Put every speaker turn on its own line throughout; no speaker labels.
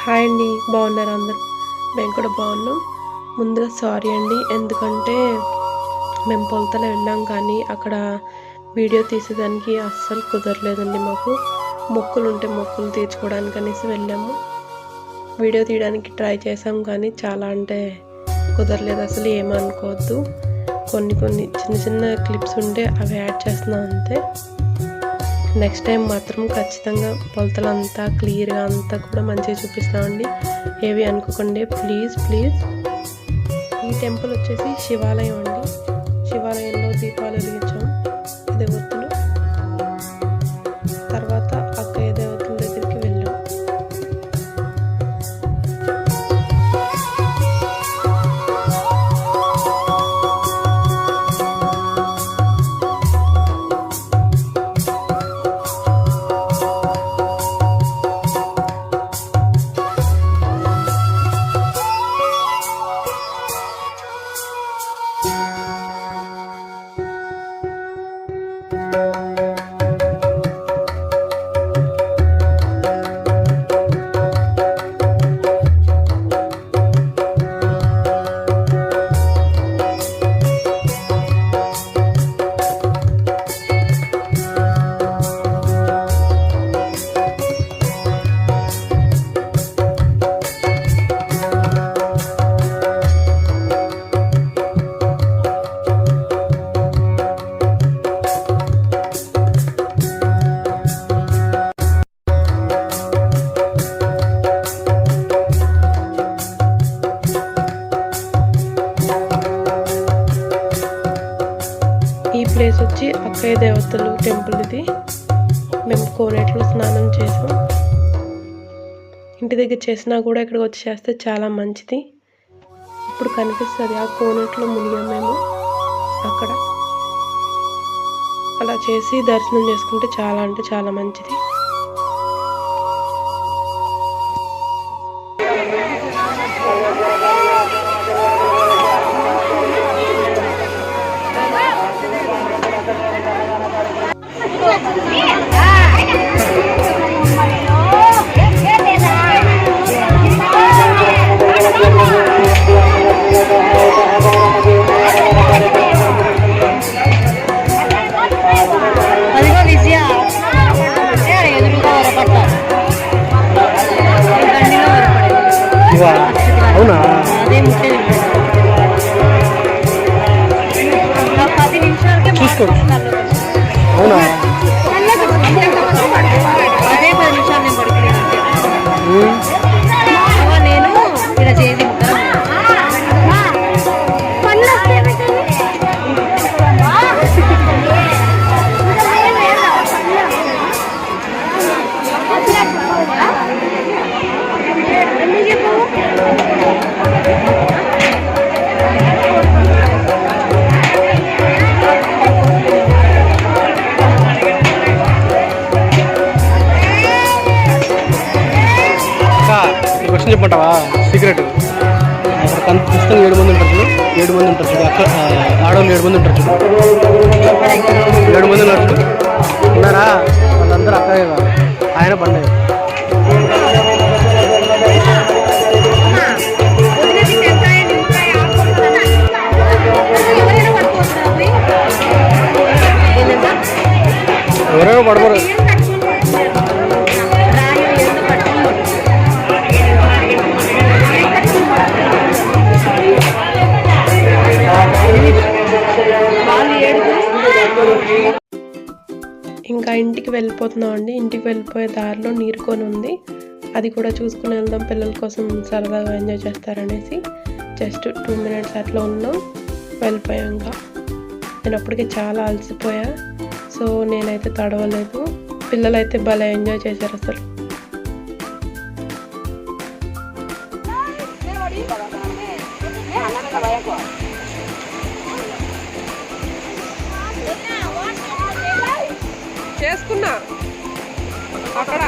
Hi అండి, బాగున్నారు అందరూ? మేము కూడా బాగున్నాం. ముందుగా సారీ అండి, ఎందుకంటే మేము పొలతలో వెళ్ళాం కానీ అక్కడ వీడియో తీసేదానికి అస్సలు కుదరలేదండి. మాకు మొక్కులు ఉంటే మొక్కులు తీర్చుకోవడానికి అనేసి వెళ్ళాము. వీడియో తీయడానికి ట్రై చేసాం కానీ చాలా అంటే కుదరలేదు. అసలు ఏమనుకోవద్దు, కొన్ని చిన్న చిన్న క్లిప్స్ ఉంటే అవి యాడ్ చేస్తున్నాం అంతే. నెక్స్ట్ టైం మాత్రం ఖచ్చితంగా పొలతలంతా క్లియర్గా అంతా కూడా మంచిగా చూపిస్తామండి. ఏవి అనుకోకండి ప్లీజ్. ఈ టెంపుల్ వచ్చేసి శివాలయం అండి. శివాలయంలో దీపాలు వెలిగించాం, దేవతలు. తర్వాత అక్కయ్య దేవతల దగ్గరికి వెళ్ళాం. ఈ ప్లేస్ వచ్చి అక్కయ్య దేవతలు టెంపుల్. ఇది మేము కోనేట్లో స్నానం చేసాం. ఇంటి దగ్గర చేసినా కూడా ఇక్కడికి వచ్చి చేస్తే చాలా మంచిది. ఇప్పుడు కనిపిస్తుంది ఆ కోనేట్లో మునిగాం మేము. అక్కడ అలా చేసి దర్శనం చేసుకుంటే చాలా అంటే చాలా మంచిది.
అవునా? చూసుకో. అవునా?
నేను ఇలా చేసి
క్వశ్చన్ చెప్పమంటావా? సీక్రెట్. అక్కడ కనిపిస్తాం 7 మంది ఉంటారు చూడు. 7 మంది ఉంటారు చూడు. అక్కడ ఆడవాళ్ళు 7 మంది ఉంటారు చూడు. 7 మంది ఉన్నారు చూడు. ఉన్నారా? వాళ్ళందరూ అక్కడే కాదు, ఆయన పండుగ. ఎవరైనా పడబోరు.
ఇంకా ఇంటికి వెళ్ళిపోతున్నాం అండి. ఇంటికి వెళ్ళిపోయే దారిలో నీరు కొని ఉంది, అది కూడా చూసుకుని వెళ్దాం. పిల్లల కోసం సరదాగా ఎంజాయ్ చేస్తారనేసి జస్ట్ 2 మినిట్స్ అట్లా ఉన్నాం, వెళ్ళిపోయాం. ఇంకా నేను అప్పటికే చాలా అలసిపోయా, సో నేనైతే తడవలేదు. పిల్లలు అయితే భలే ఎంజాయ్ చేశారు అసలు. చేసుకున్నా అక్కడ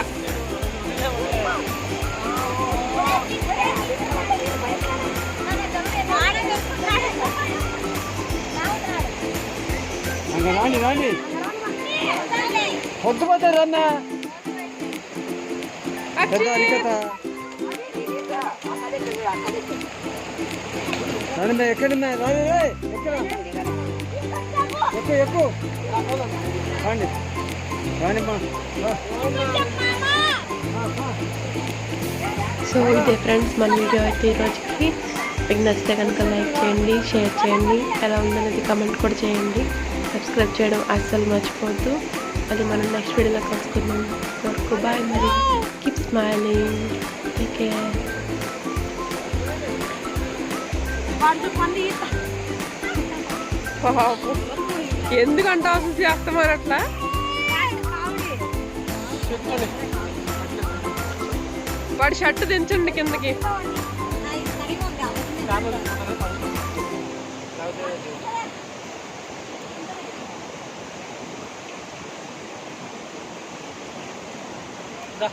రాండి పొద్దుపోతారు అన్న.
రానిమ్మా ఎక్కడమ్మా రాని ఎక్కడ ఎక్కువ ఎక్కువ రాండి రానిమ్మా
సో ఇదే ఫ్రెండ్స్ మన వీడియో అయితే ఈరోజుకి మీకు నచ్చితే కనుక లైక్ చేయండి, షేర్ చేయండి, ఎలా ఉందనేది కమెంట్ కూడా చేయండి, సబ్స్క్రైబ్ చేయడం అస్సలు మర్చిపోవద్దు. అది మనం నెక్స్ట్ వీడియోలో కలుసుకుందాం. వరకు బాయ్, మరి కీప్ స్మైలింగ్, టేక్ కేర్. ఎందుకంటే అసలు చేస్తామని అట్లా వాడి షర్ట్ దించండి కిందకి.
దా